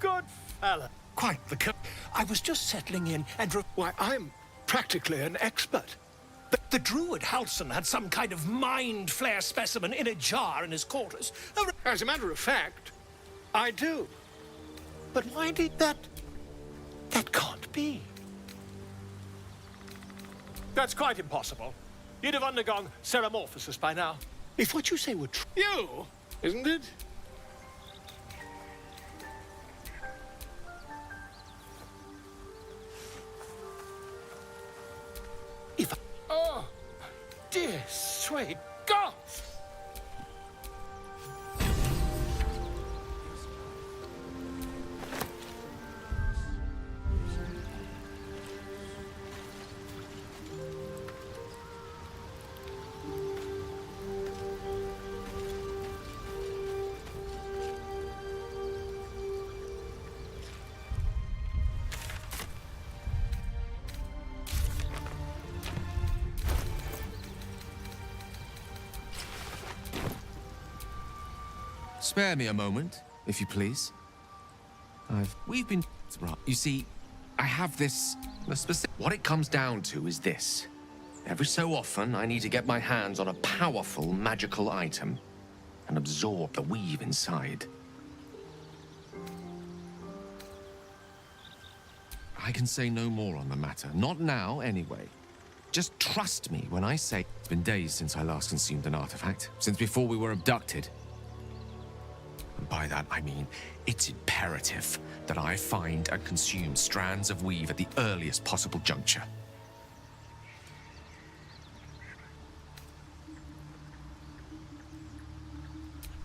good fella. Quite the I was just settling in and why, I'm practically an expert. The druid Halson had some kind of mind flare specimen in a jar in his quarters. As a matter of fact, I do. But why did that... That can't be. That's quite impossible. You'd have undergone ceramorphosis by now. If what you say were true... You, isn't it? If I... Oh, dear sweet God! Spare me a moment, if you please. We've been... Right. You see, I have this... What it comes down to is this. Every so often, I need to get my hands on a powerful magical item and absorb the weave inside. I can say no more on the matter. Not now, anyway. Just trust me when I say... It's been days since I last consumed an artifact. Since before we were abducted. And by that, I mean, it's imperative that I find and consume strands of weave at the earliest possible juncture.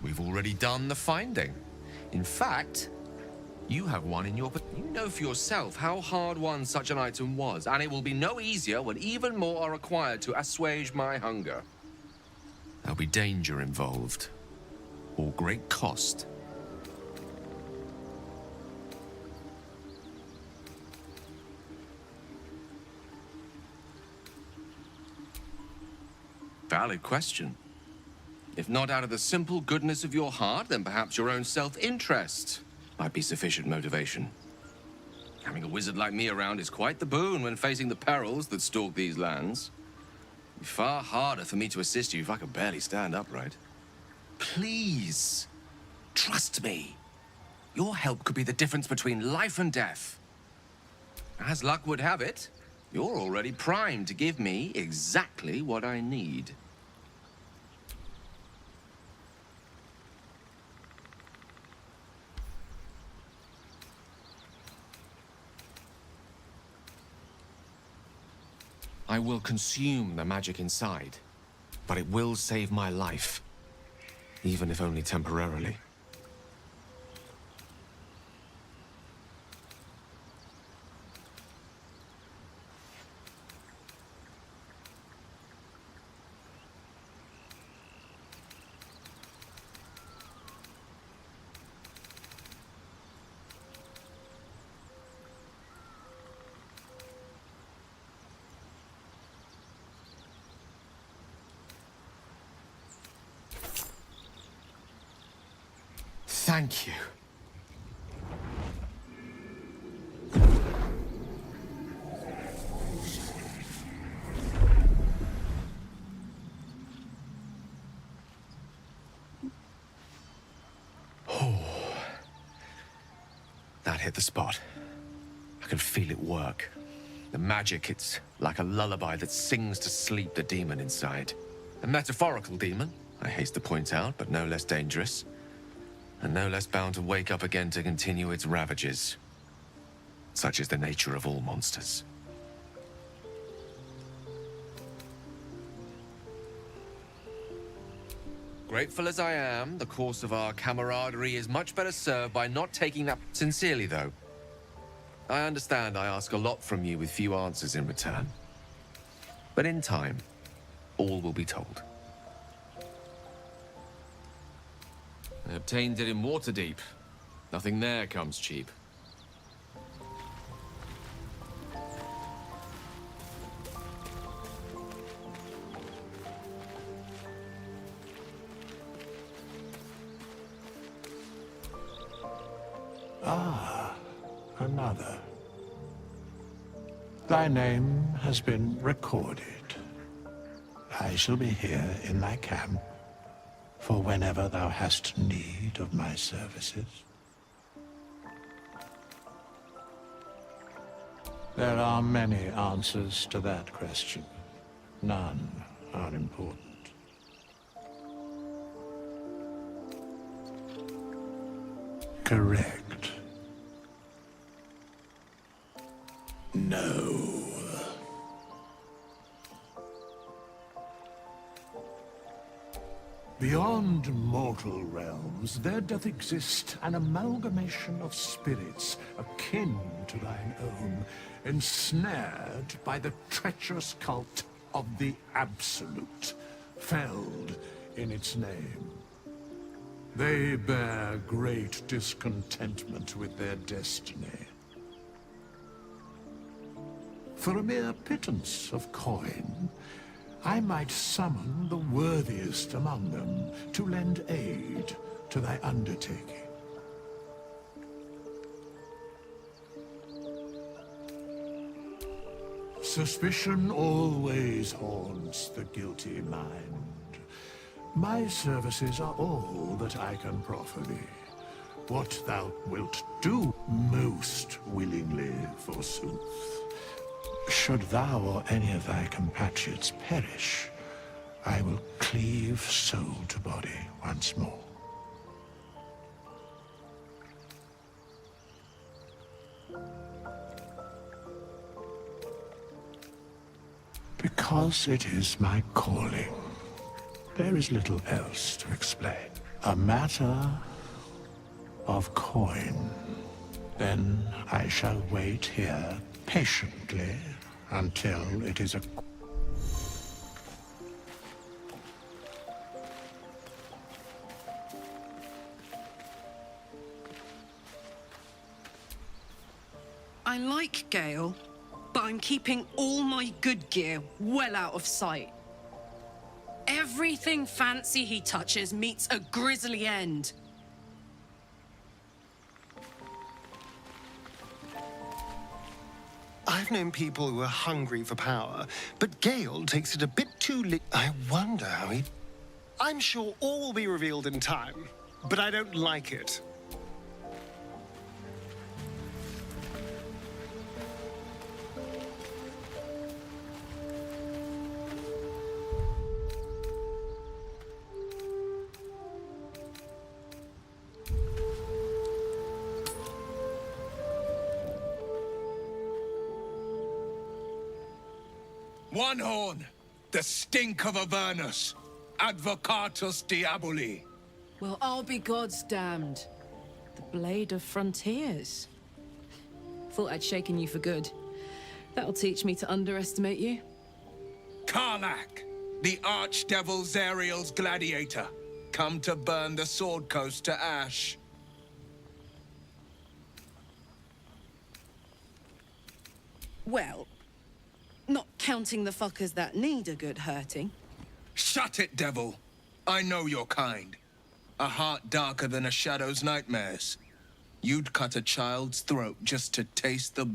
We've already done the finding. In fact, you have one in your... You know for yourself how hard-won such an item was, and it will be no easier when even more are required to assuage my hunger. There'll be danger involved. Or great cost. Valid question. If not out of the simple goodness of your heart, then perhaps your own self-interest might be sufficient motivation. Having a wizard like me around is quite the boon when facing the perils that stalk these lands. It'd be far harder for me to assist you if I could barely stand upright. Please, trust me. Your help could be the difference between life and death. As luck would have it, you're already primed to give me exactly what I need. I will consume the magic inside, but it will save my life. Even if only temporarily. Thank you. Oh. That hit the spot. I can feel it work. The magic, it's like a lullaby that sings to sleep the demon inside. A metaphorical demon, I haste to point out, but no less dangerous. And no less bound to wake up again to continue its ravages. Such is the nature of all monsters. Grateful as I am, the course of our camaraderie is much better served by not taking that sincerely, though. I understand I ask a lot from you with few answers in return. But in time, all will be told. I obtained it in Waterdeep. Nothing there comes cheap. Ah. Thy name has been recorded. I shall be here in thy camp for whenever thou hast need of my services. There are many answers to that question. None are important. Correct. No. Beyond mortal realms, there doth exist an amalgamation of spirits akin to thine own, ensnared by the treacherous cult of the Absolute, felled in its name. They bear great discontentment with their destiny. For a mere pittance of coin, I might summon the worthiest among them to lend aid to thy undertaking. Suspicion always haunts the guilty mind. My services are all that I can proffer thee. What thou wilt do most willingly, forsooth. Should thou or any of thy compatriots perish, I will cleave soul to body once more. Because it is my calling. There is little else to explain. A matter of coin. Then I shall wait here patiently until it is a... I like Gale, but I'm keeping all my good gear well out of sight. Everything fancy he touches meets a grisly end. I've known people who are hungry for power, but Gale takes it a bit too I wonder how he... I'm sure all will be revealed in time, but I don't like it. One horn, the stink of Avernus, advocatus diaboli. Well, I'll be God's damned. The Blade of Frontiers. Thought I'd shaken you for good. That'll teach me to underestimate you. Karlach, the archdevil Zariel's gladiator, come to burn the Sword Coast to ash. Well, not counting the fuckers that need a good hurting. Shut it, devil. I know your kind. A heart darker than a shadow's nightmares. You'd cut a child's throat just to taste the...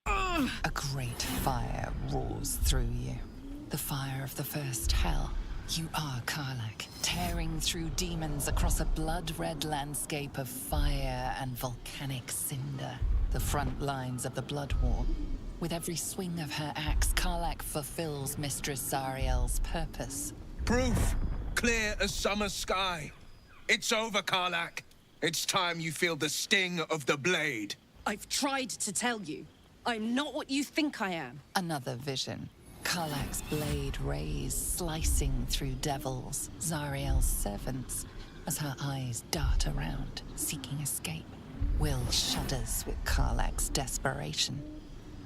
A great fire roars through you. The fire of the first hell. You are Karlach, tearing through demons across a blood-red landscape of fire and volcanic cinder. The front lines of the Blood War. With every swing of her axe, Karlach fulfills Mistress Zariel's purpose. Proof! Clear as summer sky. It's over, Karlach. It's time you feel the sting of the blade. I've tried to tell you. I'm not what you think I am. Another vision. Karlach's blade rays slicing through devils, Zariel's servants, as her eyes dart around, seeking escape. Will shudders with Karlach's desperation.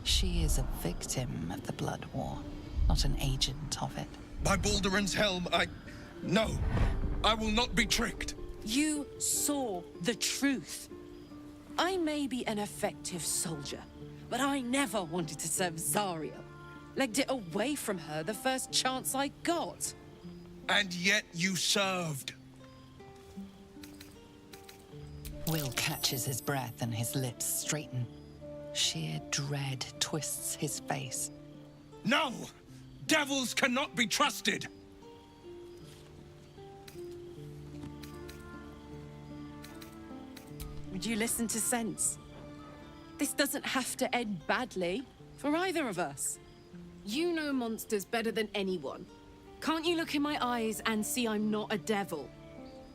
She is a victim of the Blood War, not an agent of it. By Baldur's helm, No, I will not be tricked. You saw the truth. I may be an effective soldier, but I never wanted to serve Zariel. Legged it away from her the first chance I got. And yet you served. Will catches his breath and his lips straighten. Sheer dread twists his face. No! Devils cannot be trusted! Would you listen to sense? This doesn't have to end badly for either of us. You know monsters better than anyone. Can't you look in my eyes and see I'm not a devil?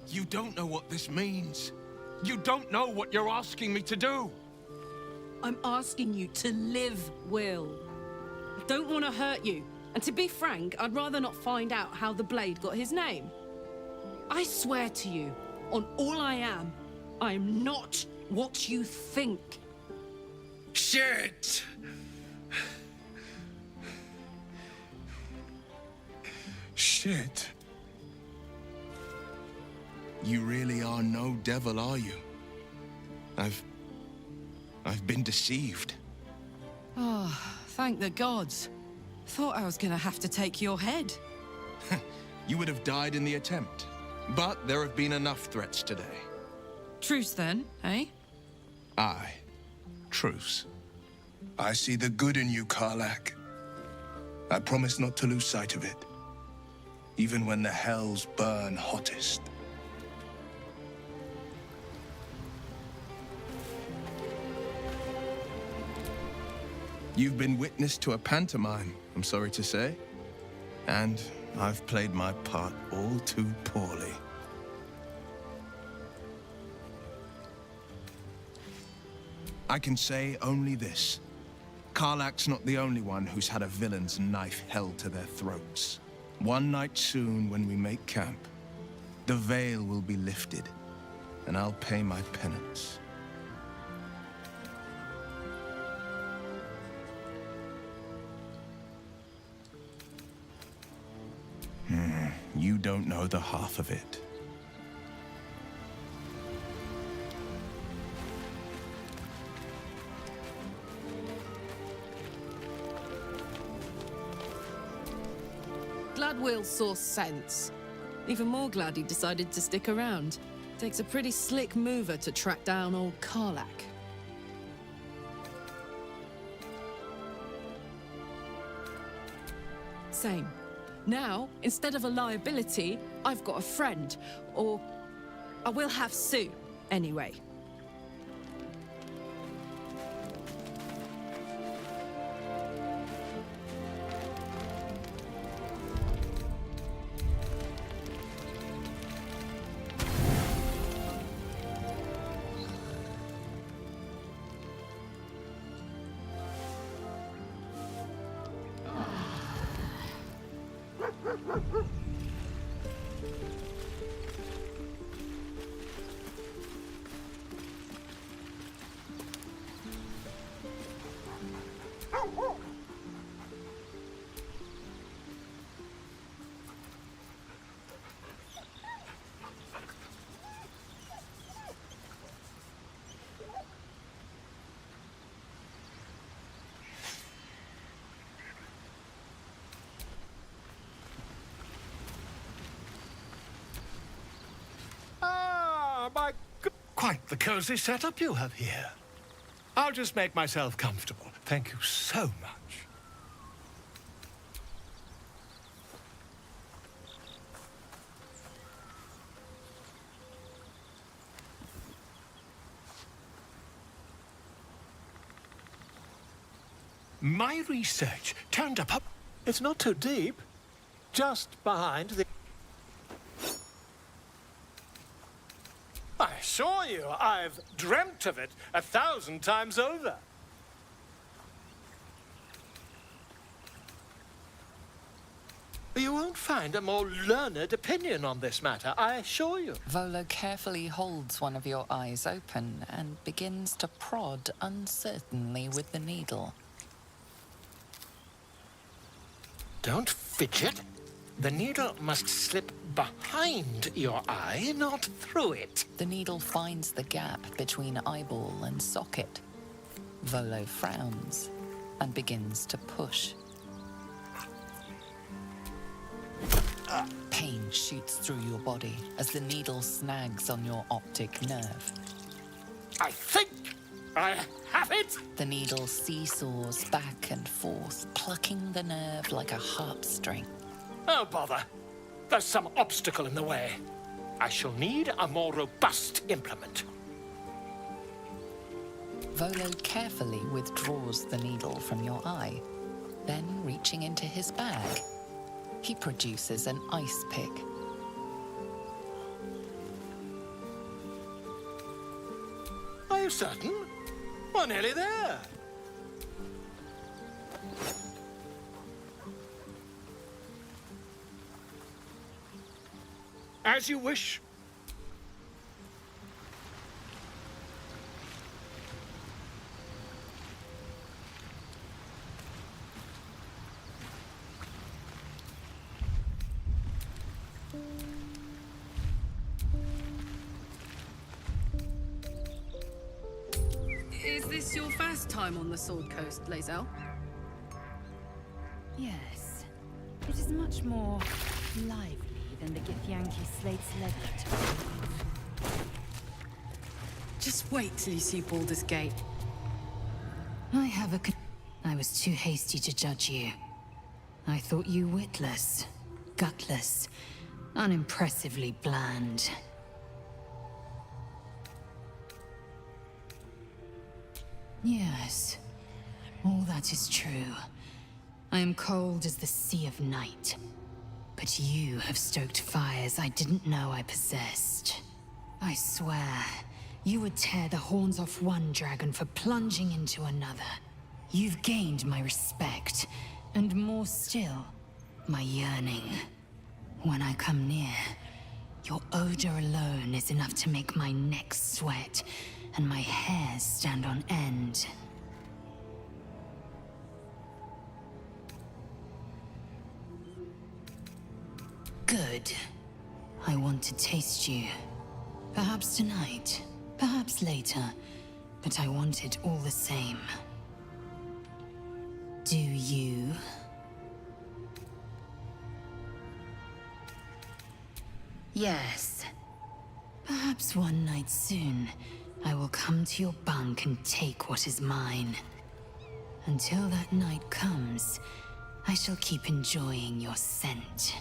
You don't know what this means. You don't know what you're asking me to do. I'm asking you to live, Will. I don't want to hurt you. And to be frank, I'd rather not find out how the blade got his name. I swear to you, on all I am not what you think. Shit! Shit. You really are no devil, are you? I've been deceived. Oh, thank the gods. Thought I was gonna have to take your head. You would have died in the attempt. But there have been enough threats today. Truce then, eh? Aye. Truce. I see the good in you, Karlach. I promise not to lose sight of it. Even when the hells burn hottest. You've been witness to a pantomime, I'm sorry to say. And I've played my part all too poorly. I can say only this. Karlach's not the only one who's had a villain's knife held to their throats. One night soon, when we make camp, the veil will be lifted, and I'll pay my penance. You don't know the half of it. Glad Will saw sense. Even more glad he decided to stick around. Takes a pretty slick mover to track down old Karlach. Same. Now, instead of a liability, I've got a friend. Or I will have Sue, anyway. My God. Quite the cozy setup you have here. I'll just make myself comfortable. Thank you so much. My research turned up. It's not too deep. Just behind the... I assure you, I've dreamt of it 1,000 times over. You won't find a more learned opinion on this matter, I assure you. Volo carefully holds one of your eyes open and begins to prod uncertainly with the needle. Don't fidget. The needle must slip behind your eye, not through it. The needle finds the gap between eyeball and socket. Volo frowns and begins to push. Pain shoots through your body as the needle snags on your optic nerve. I think I have it. The needle seesaws back and forth, plucking the nerve like a harp string. Oh, bother. There's some obstacle in the way. I shall need a more robust implement. Volo carefully withdraws the needle from your eye. Then, reaching into his bag, he produces an ice pick. Are you certain? We're nearly there. As you wish. Is this your first time on the Sword Coast, Lae'zel? Yes. It is much more lively than the Githyanki Slate's Leglet. Just wait till you see Baldur's Gate. I have a I was too hasty to judge you. I thought you witless, gutless, unimpressively bland. Yes, all that is true. I am cold as the sea of night. But you have stoked fires I didn't know I possessed. I swear, you would tear the horns off one dragon for plunging into another. You've gained my respect, and more still, my yearning. When I come near, your odor alone is enough to make my neck sweat and my hair stand on end. Good. I want to taste you. Perhaps tonight, perhaps later, but I want it all the same. Do you? Yes. Perhaps one night soon, I will come to your bunk and take what is mine. Until that night comes, I shall keep enjoying your scent.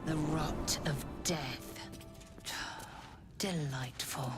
The rot of death. Delightful.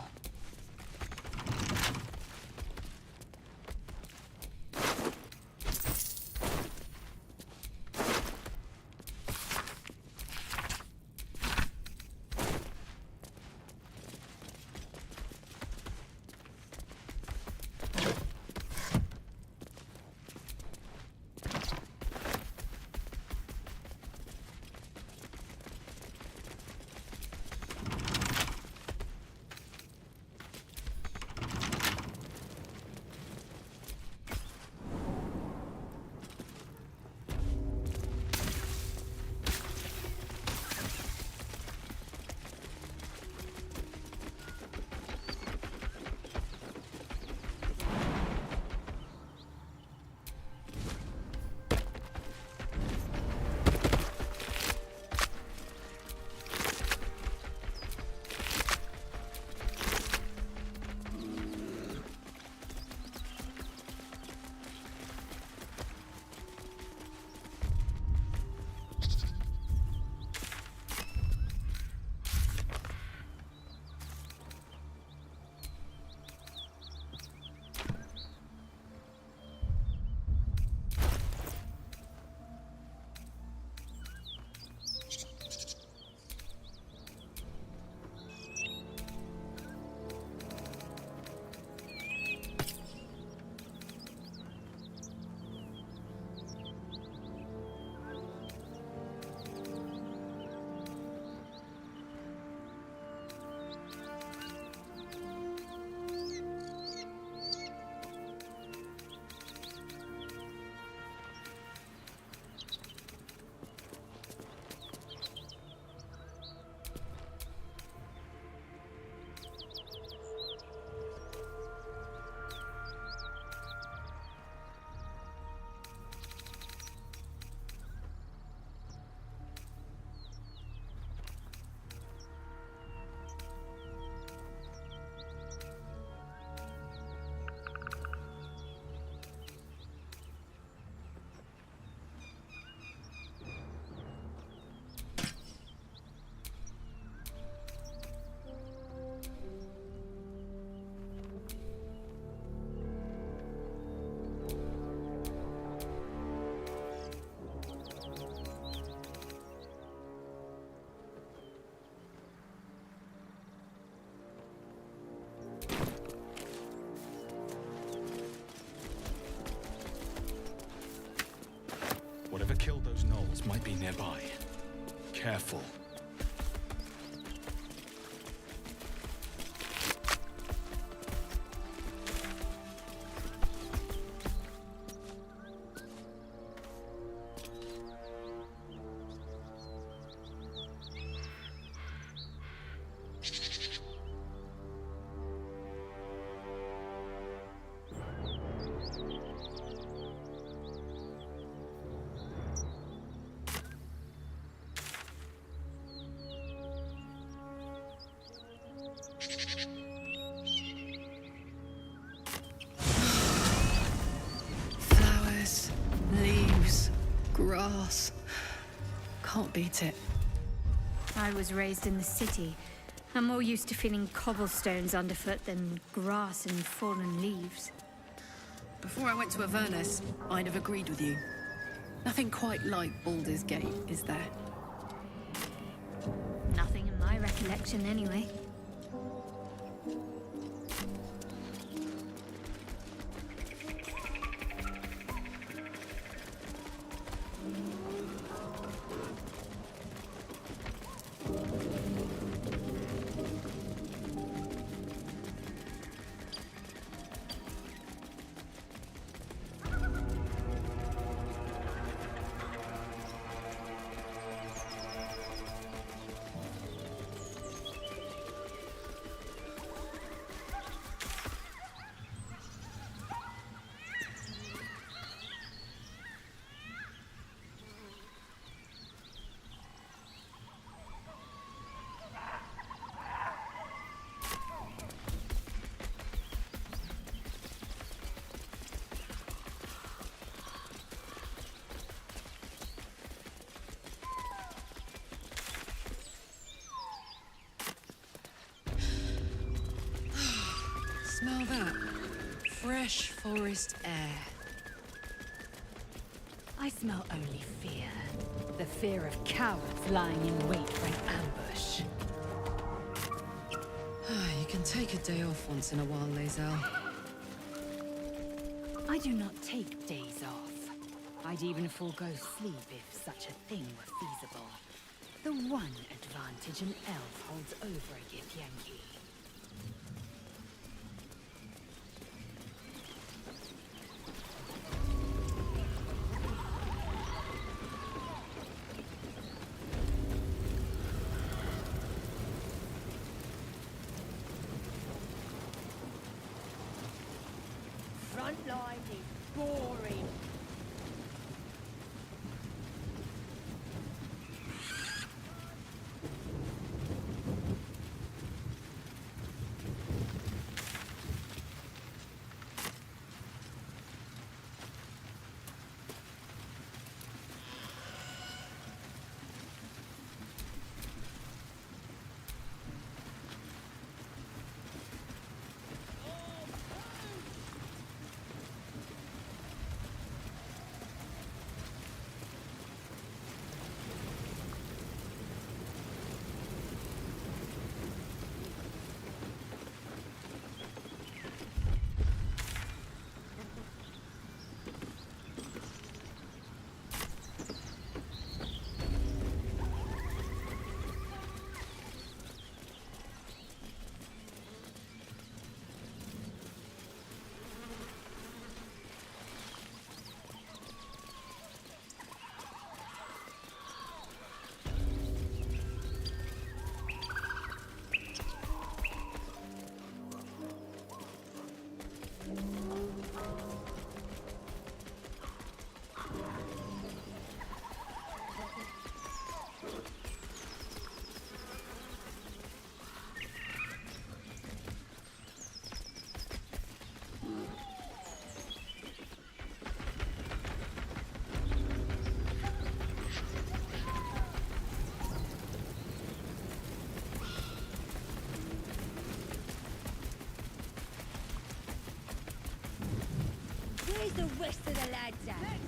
Rivals might be nearby. Careful. Flowers, leaves, grass. Can't beat it. I was raised in the city. I'm more used to feeling cobblestones underfoot than grass and fallen leaves. Before I went to Avernus, I'd have agreed with you. Nothing quite like Baldur's Gate, is there? Nothing in my recollection, anyway. Smell that. Fresh forest air. I smell only fear. The fear of cowards lying in wait for an ambush. You can take a day off once in a while, Lae'zel. I do not take days off. I'd even forego sleep if such a thing were feasible. The one advantage an elf holds over a Githyanki. Frontline is boring. Where's the rest of the lads at?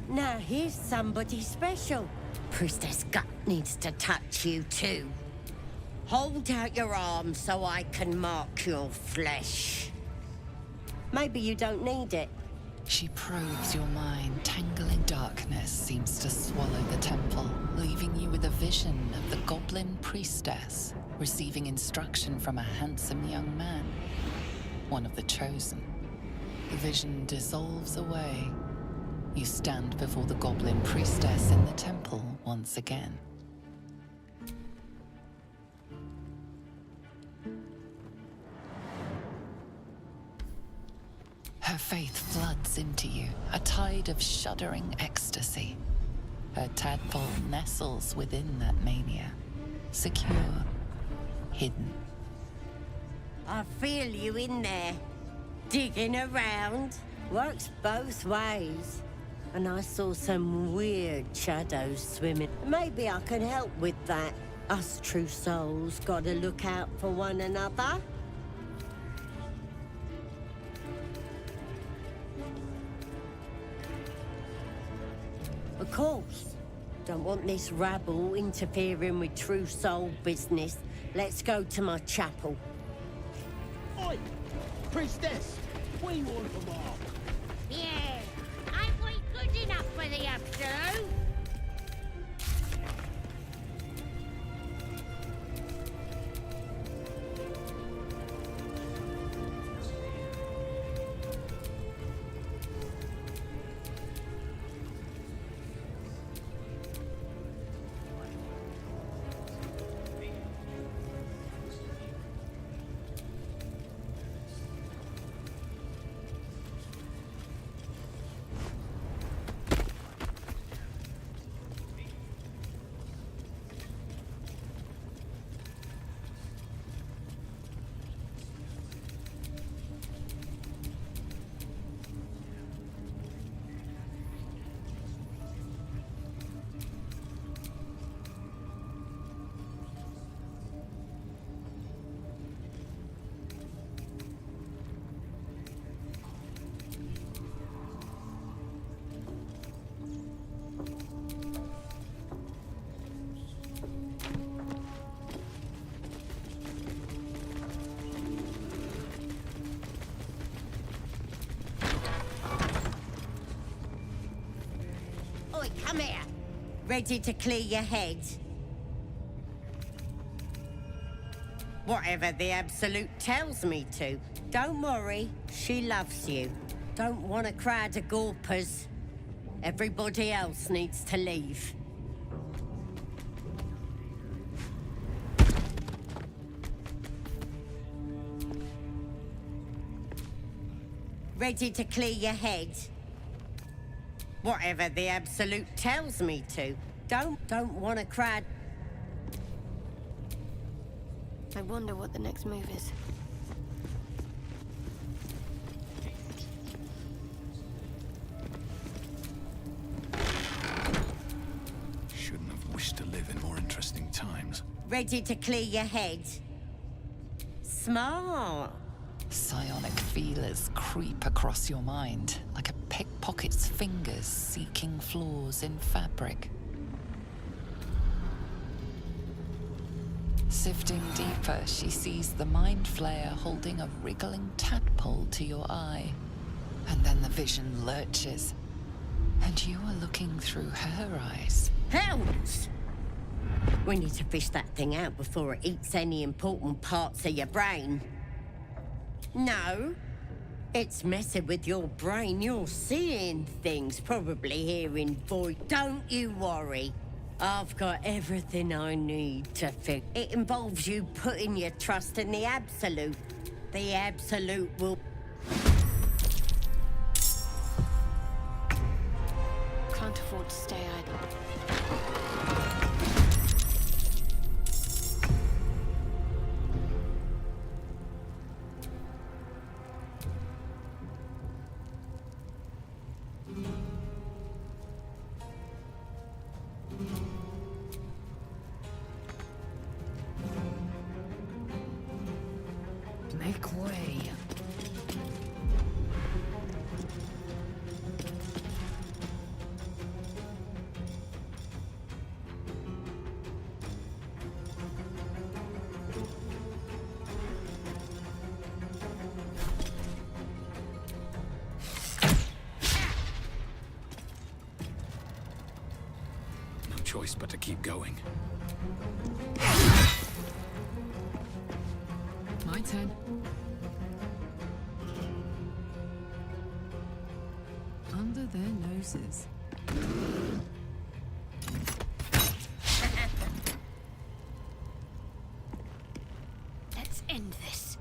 Now here's somebody special. Priestess Gut needs to touch you too. Hold out your arm so I can mark your flesh. Maybe you don't need it. She probes your mind. Tangling darkness seems to swallow the temple, leaving you with a vision of the goblin priestess receiving instruction from a handsome young man, one of the chosen. The vision dissolves away. You stand before the goblin priestess in the temple once again. Her faith floods into you, a tide of shuddering ecstasy. Her tadpole nestles within that mania, secure, hidden. I feel you in there, digging around. Works both ways. And I saw some weird shadows swimming. Maybe I can help with that. Us true souls gotta look out for one another. Of course. Don't want this rabble interfering with true soul business. Let's go to my chapel. Oi! Priestess! We want them all! Yeah, ain't we good enough for the absolute? Come here. Ready to clear your head? Whatever the Absolute tells me to. Don't worry, she loves you. Don't want a crowd of gawpers. Everybody else needs to leave. Ready to clear your head? Whatever the Absolute tells me to. Don't want a crowd. I wonder what the next move is. Shouldn't have wished to live in more interesting times. Ready to clear your head? Smart. Psionic feelers creep across your mind, like a pickpocket's fingers seeking flaws in fabric. Sifting deeper, she sees the mind flayer holding a wriggling tadpole to your eye. And then the vision lurches, and you are looking through her eyes. Hells! We need to fish that thing out before it eats any important parts of your brain. No, it's messing with your brain. You're seeing things, probably hearing voice. Don't you worry. I've got everything I need to fix. It involves you putting your trust in the Absolute. The Absolute will... Can't afford to stay idle. Make way. choice but to keep going. My turn. Under their noses. Let's end this.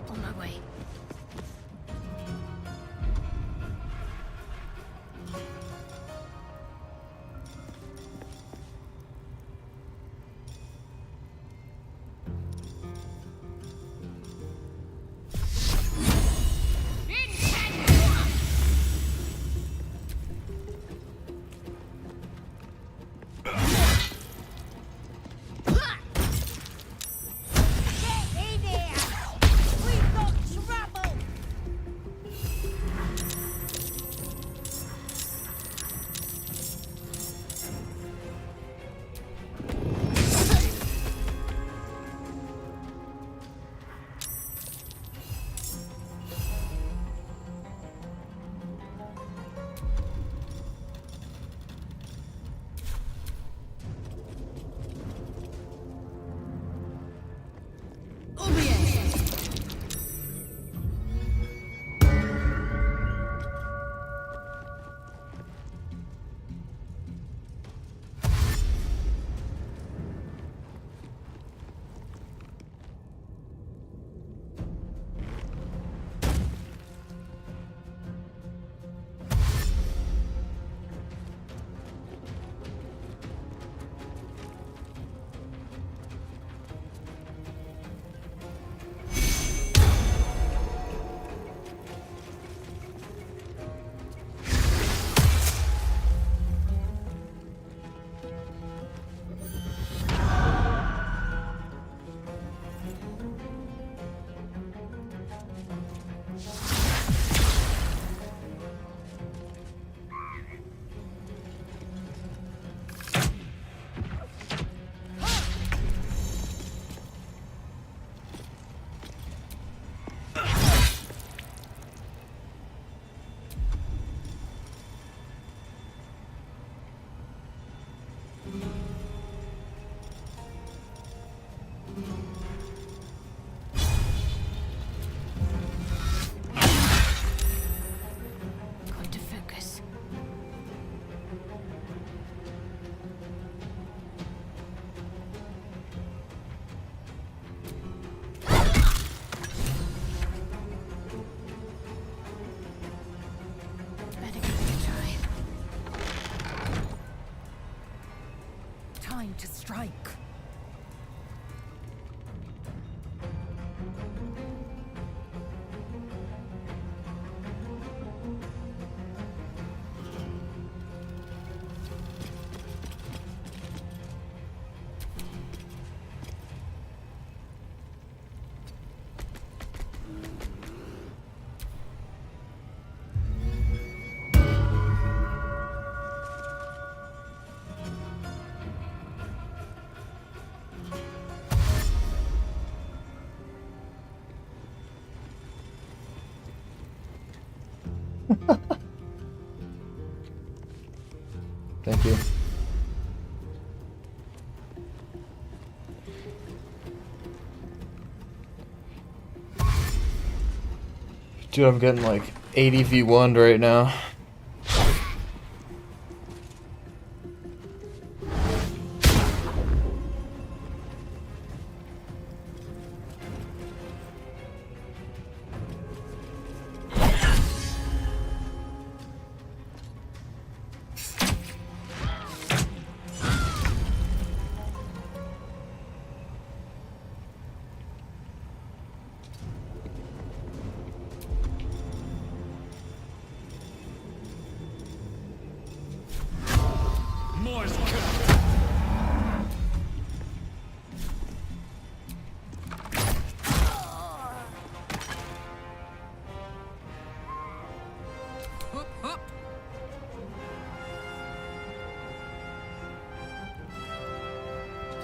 On my way. Going to focus. Better give it a try. Time to strike. Thank you. Dude, I'm getting like 80 v1 right now.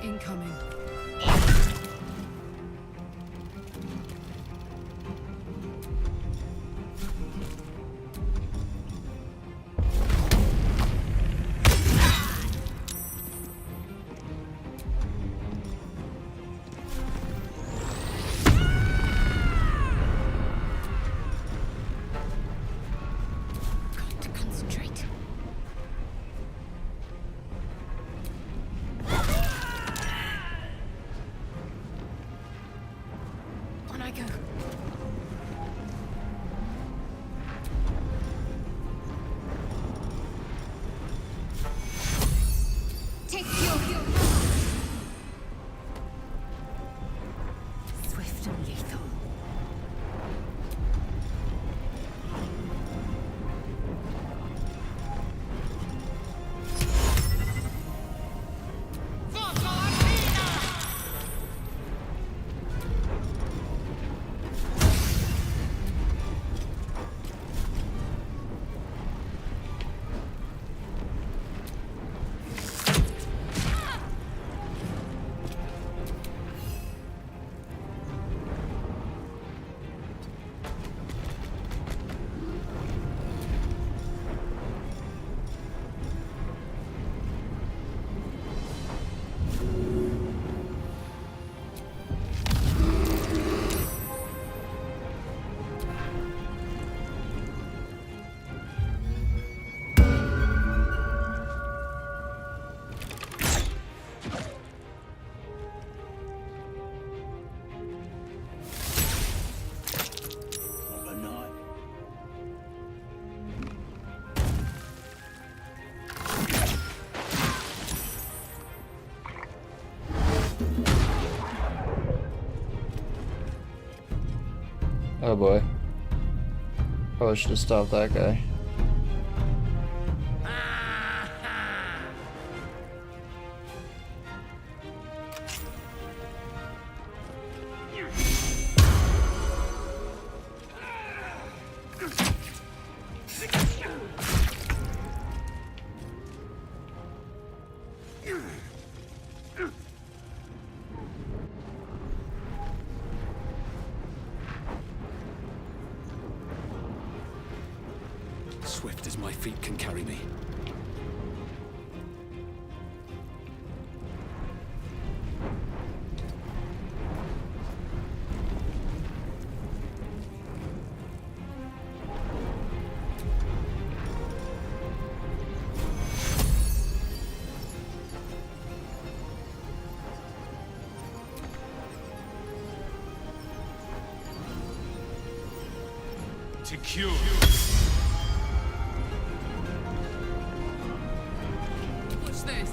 Incoming. Oh boy. Probably should have stopped that guy. Swift as my feet can carry me. To cure. What's this?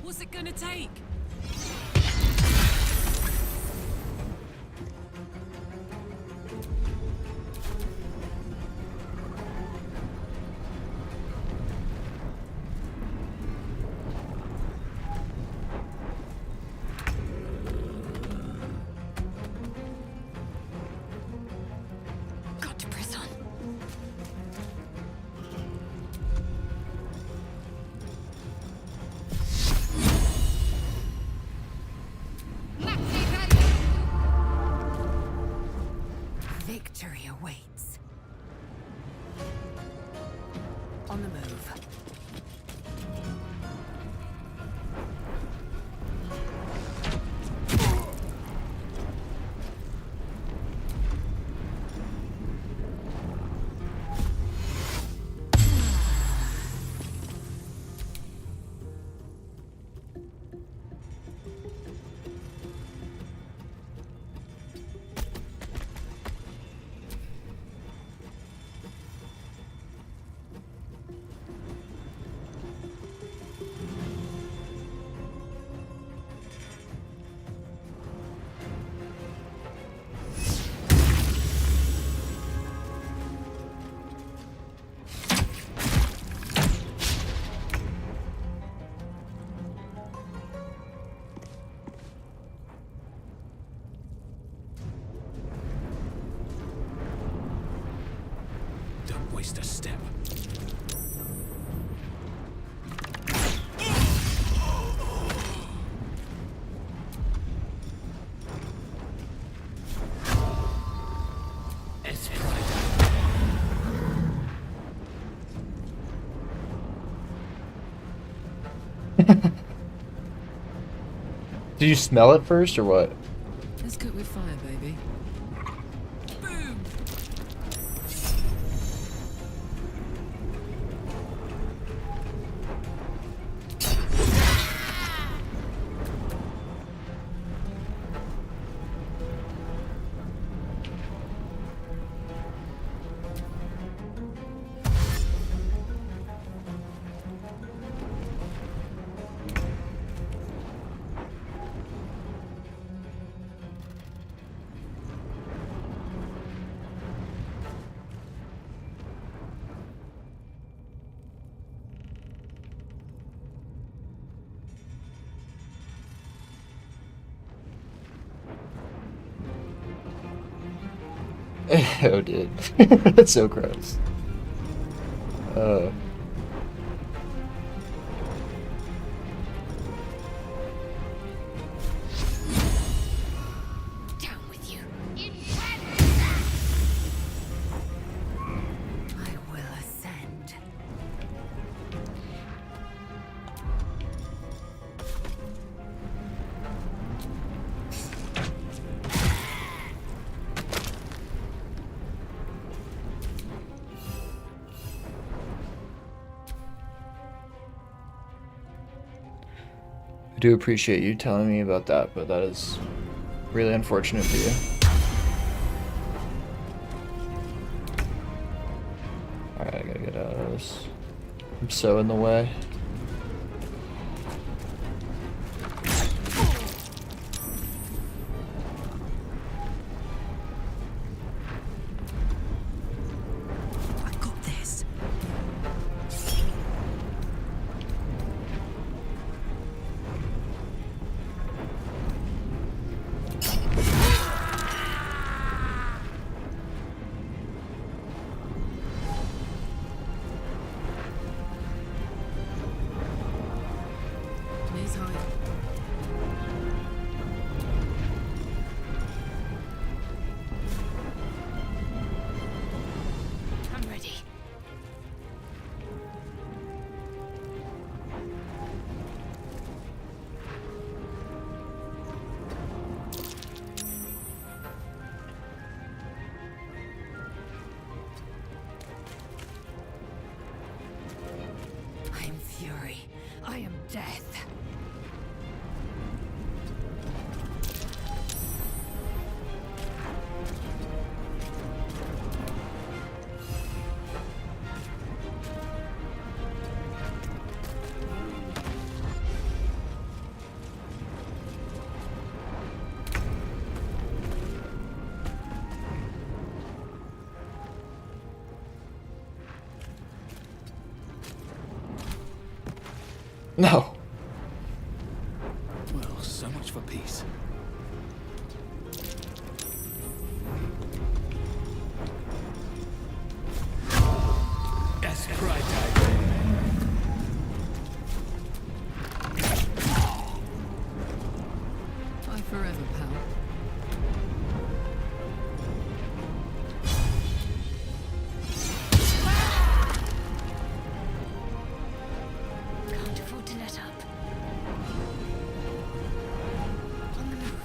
What's it gonna take? Got to press on. Victory awaits. On the move. Don't waste a step. Did you smell it first or what? Let's cook with fire, baby. Boom! Oh, dude. That's so gross. Down with you. I will ascend. do appreciate you telling me about that, but that is really unfortunate for you. Alright, I gotta get out of this. I'm so in the way. I got this. Knees high. I'm ready. I am fury. I am death. No. Well, so much for peace. That's right, Bye forever, pal. Can't afford to let up. On the move.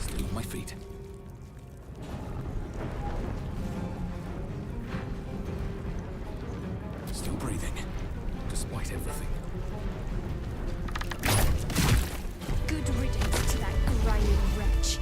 Still on my feet. Still breathing, despite everything. Good riddance to that grimy wretch.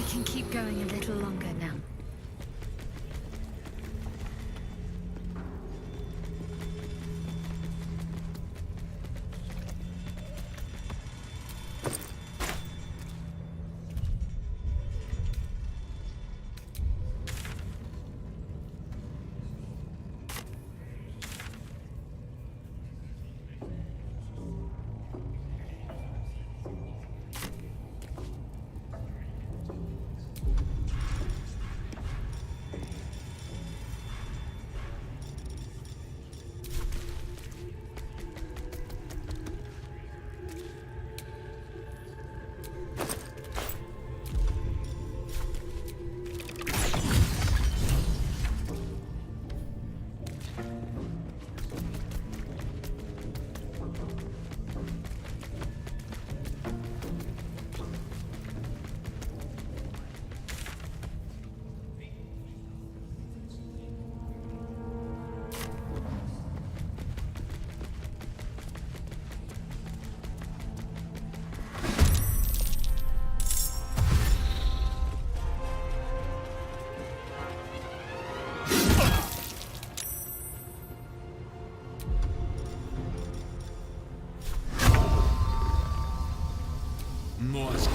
I can keep going a little longer now. More's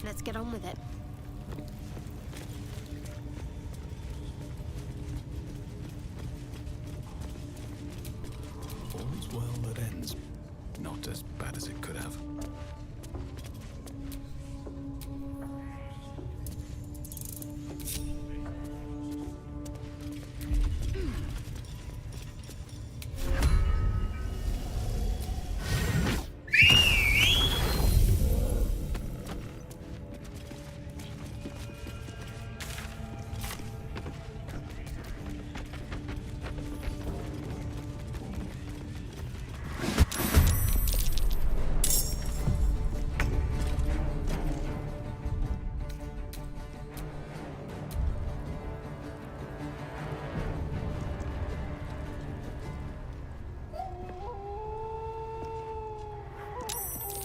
Let's get on with it. all's well that ends. Not as bad as it could have.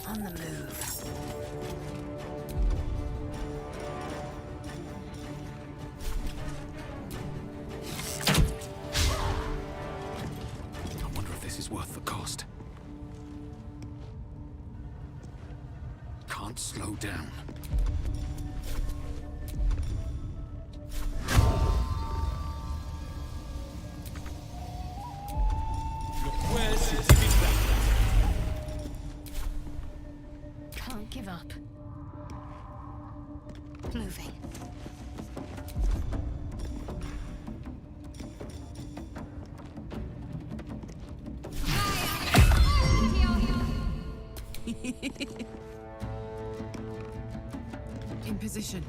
On the move. I wonder if this is worth the cost. Can't slow down. Can't give up. Moving. In position.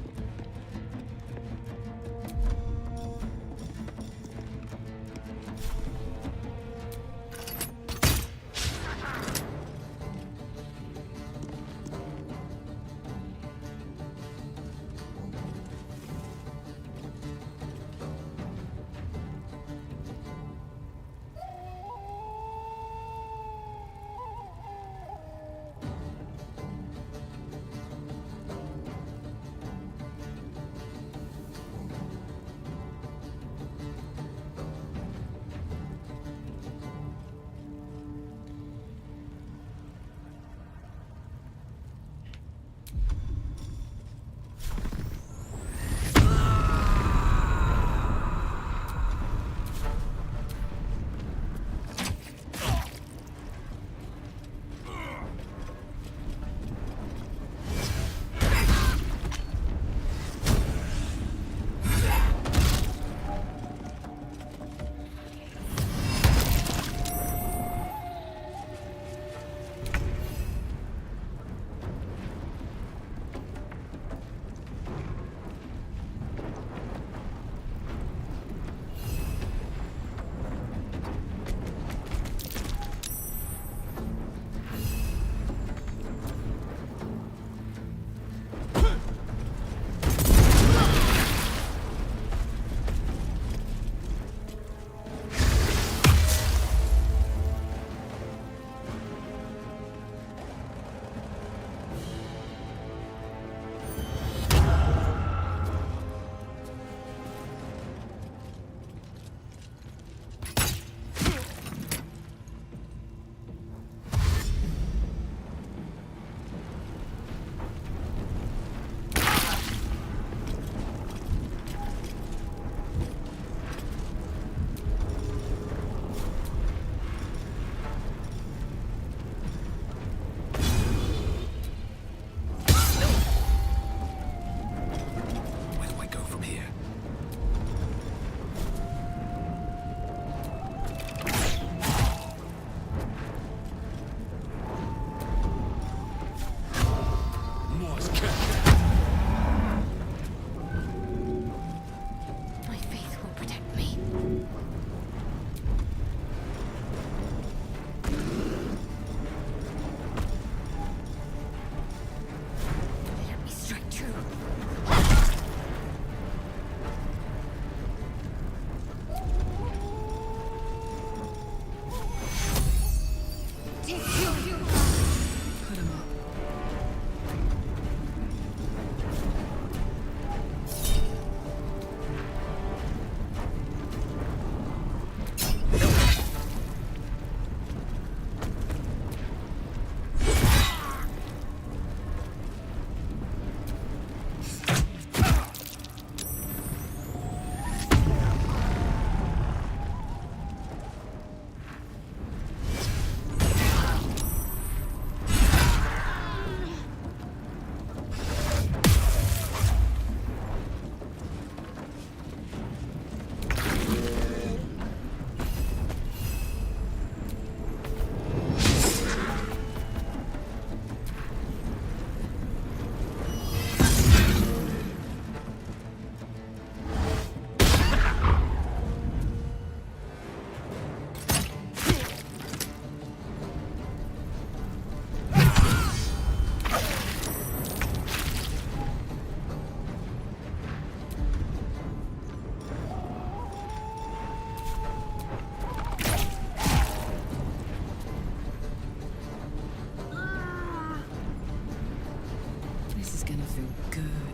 feel good.